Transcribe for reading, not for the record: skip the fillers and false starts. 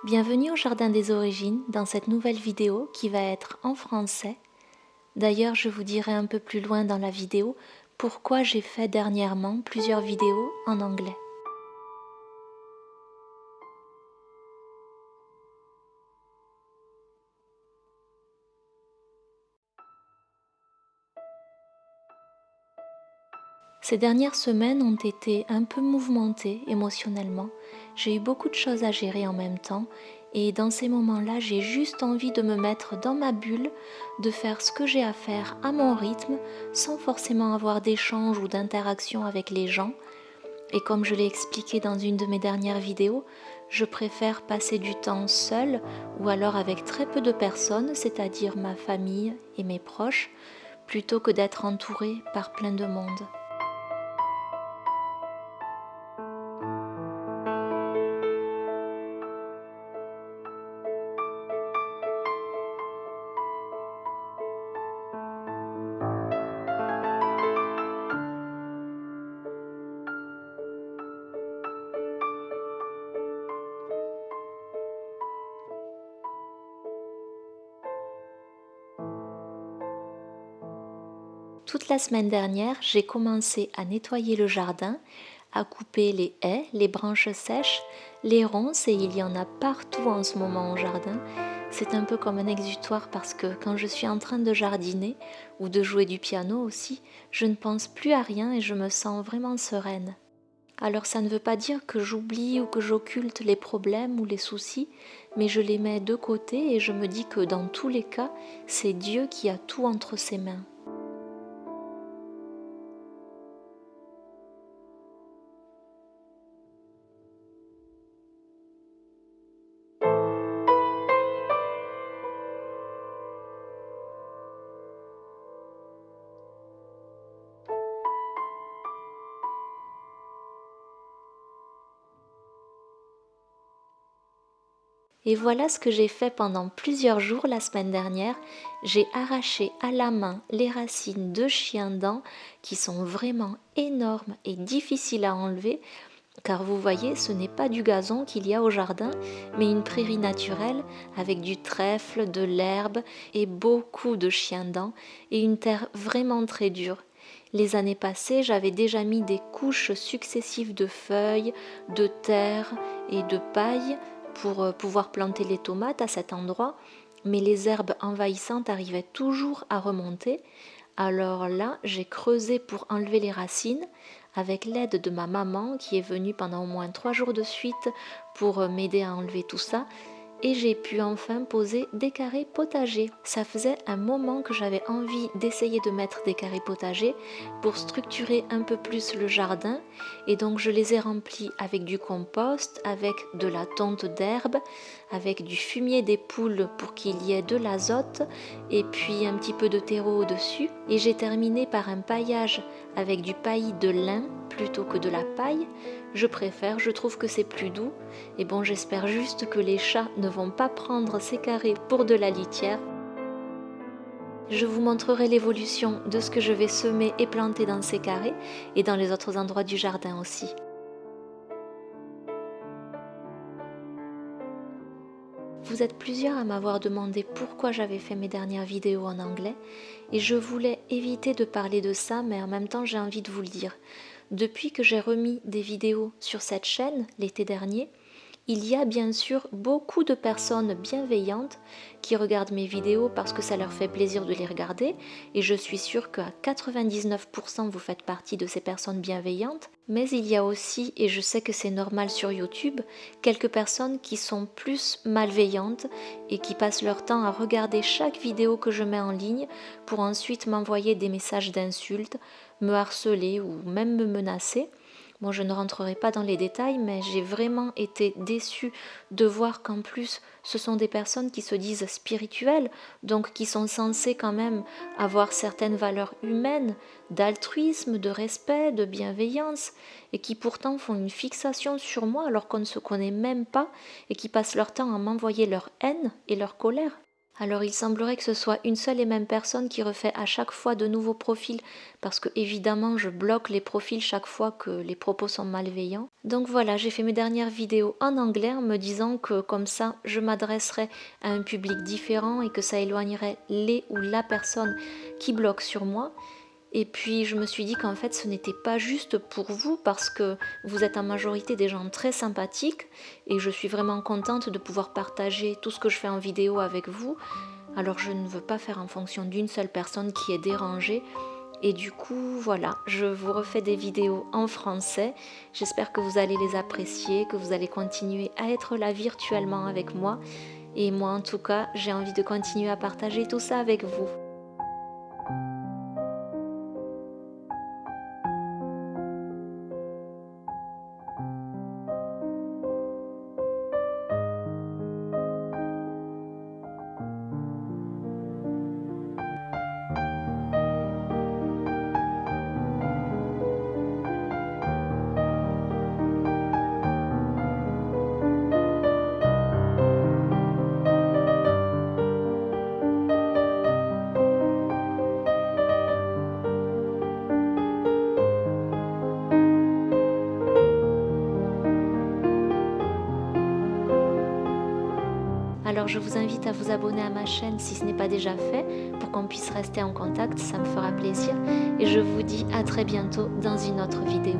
Bienvenue au Jardin des Origines dans cette nouvelle vidéo qui va être en français. D'ailleurs, je vous dirai un peu plus loin dans la vidéo pourquoi j'ai fait dernièrement plusieurs vidéos en anglais. Ces dernières semaines ont été un peu mouvementées émotionnellement. J'ai eu beaucoup de choses à gérer en même temps et dans ces moments-là, j'ai juste envie de me mettre dans ma bulle, de faire ce que j'ai à faire à mon rythme, sans forcément avoir d'échange ou d'interaction avec les gens. Et comme je l'ai expliqué dans une de mes dernières vidéos, je préfère passer du temps seule ou alors avec très peu de personnes, c'est-à-dire ma famille et mes proches, plutôt que d'être entourée par plein de monde. Toute la semaine dernière, j'ai commencé à nettoyer le jardin, à couper les haies, les branches sèches, les ronces, et il y en a partout en ce moment au jardin. C'est un peu comme un exutoire parce que quand je suis en train de jardiner ou de jouer du piano aussi, je ne pense plus à rien et je me sens vraiment sereine. Alors ça ne veut pas dire que j'oublie ou que j'occulte les problèmes ou les soucis, mais je les mets de côté et je me dis que dans tous les cas, c'est Dieu qui a tout entre ses mains. Et voilà ce que j'ai fait pendant plusieurs jours la semaine dernière. J'ai arraché à la main les racines de chiendents qui sont vraiment énormes et difficiles à enlever, car vous voyez, ce n'est pas du gazon qu'il y a au jardin, mais une prairie naturelle avec du trèfle, de l'herbe et beaucoup de chiendents et une terre vraiment très dure. Les années passées, j'avais déjà mis des couches successives de feuilles, de terre et de paille pour pouvoir planter les tomates à cet endroit, mais les herbes envahissantes arrivaient toujours à remonter. Alors là, j'ai creusé pour enlever les racines avec l'aide de ma maman qui est venue pendant au moins 3 jours de suite pour m'aider à enlever tout ça. Et j'ai pu enfin poser des carrés potagers. Ça faisait un moment que j'avais envie d'essayer de mettre des carrés potagers pour structurer un peu plus le jardin, et donc je les ai remplis avec du compost, avec de la tonte d'herbe, avec du fumier des poules pour qu'il y ait de l'azote et puis un petit peu de terreau au-dessus, et j'ai terminé par un paillage avec du paillis de lin plutôt que de la paille. Je préfère, je trouve que c'est plus doux. Et bon, j'espère juste que les chats ne vont pas prendre ces carrés pour de la litière. Je vous montrerai l'évolution de ce que je vais semer et planter dans ces carrés et dans les autres endroits du jardin aussi. Vous êtes plusieurs à m'avoir demandé pourquoi j'avais fait mes dernières vidéos en anglais, et je voulais éviter de parler de ça, mais en même temps j'ai envie de vous le dire. Depuis que j'ai remis des vidéos sur cette chaîne l'été dernier, il y a bien sûr beaucoup de personnes bienveillantes qui regardent mes vidéos parce que ça leur fait plaisir de les regarder, et je suis sûre qu'à 99% vous faites partie de ces personnes bienveillantes. Mais il y a aussi, et je sais que c'est normal sur YouTube, quelques personnes qui sont plus malveillantes et qui passent leur temps à regarder chaque vidéo que je mets en ligne pour ensuite m'envoyer des messages d'insultes, me harceler ou même me menacer. Bon, je ne rentrerai pas dans les détails, mais j'ai vraiment été déçue de voir qu'en plus, ce sont des personnes qui se disent spirituelles, donc qui sont censées quand même avoir certaines valeurs humaines, d'altruisme, de respect, de bienveillance, et qui pourtant font une fixation sur moi alors qu'on ne se connaît même pas, et qui passent leur temps à m'envoyer leur haine et leur colère. Alors il semblerait que ce soit une seule et même personne qui refait à chaque fois de nouveaux profils parce que évidemment je bloque les profils chaque fois que les propos sont malveillants. Donc voilà, j'ai fait mes dernières vidéos en anglais en me disant que comme ça je m'adresserai à un public différent et que ça éloignerait les ou la personne qui bloque sur moi. Et puis je me suis dit qu'en fait ce n'était pas juste pour vous parce que vous êtes en majorité des gens très sympathiques et je suis vraiment contente de pouvoir partager tout ce que je fais en vidéo avec vous. Alors je ne veux pas faire en fonction d'une seule personne qui est dérangée. Et du coup voilà, je vous refais des vidéos en français. J'espère que vous allez les apprécier, que vous allez continuer à être là virtuellement avec moi. Et moi en tout cas, j'ai envie de continuer à partager tout ça avec vous. Alors je vous invite à vous abonner à ma chaîne si ce n'est pas déjà fait pour qu'on puisse rester en contact, ça me fera plaisir et je vous dis à très bientôt dans une autre vidéo.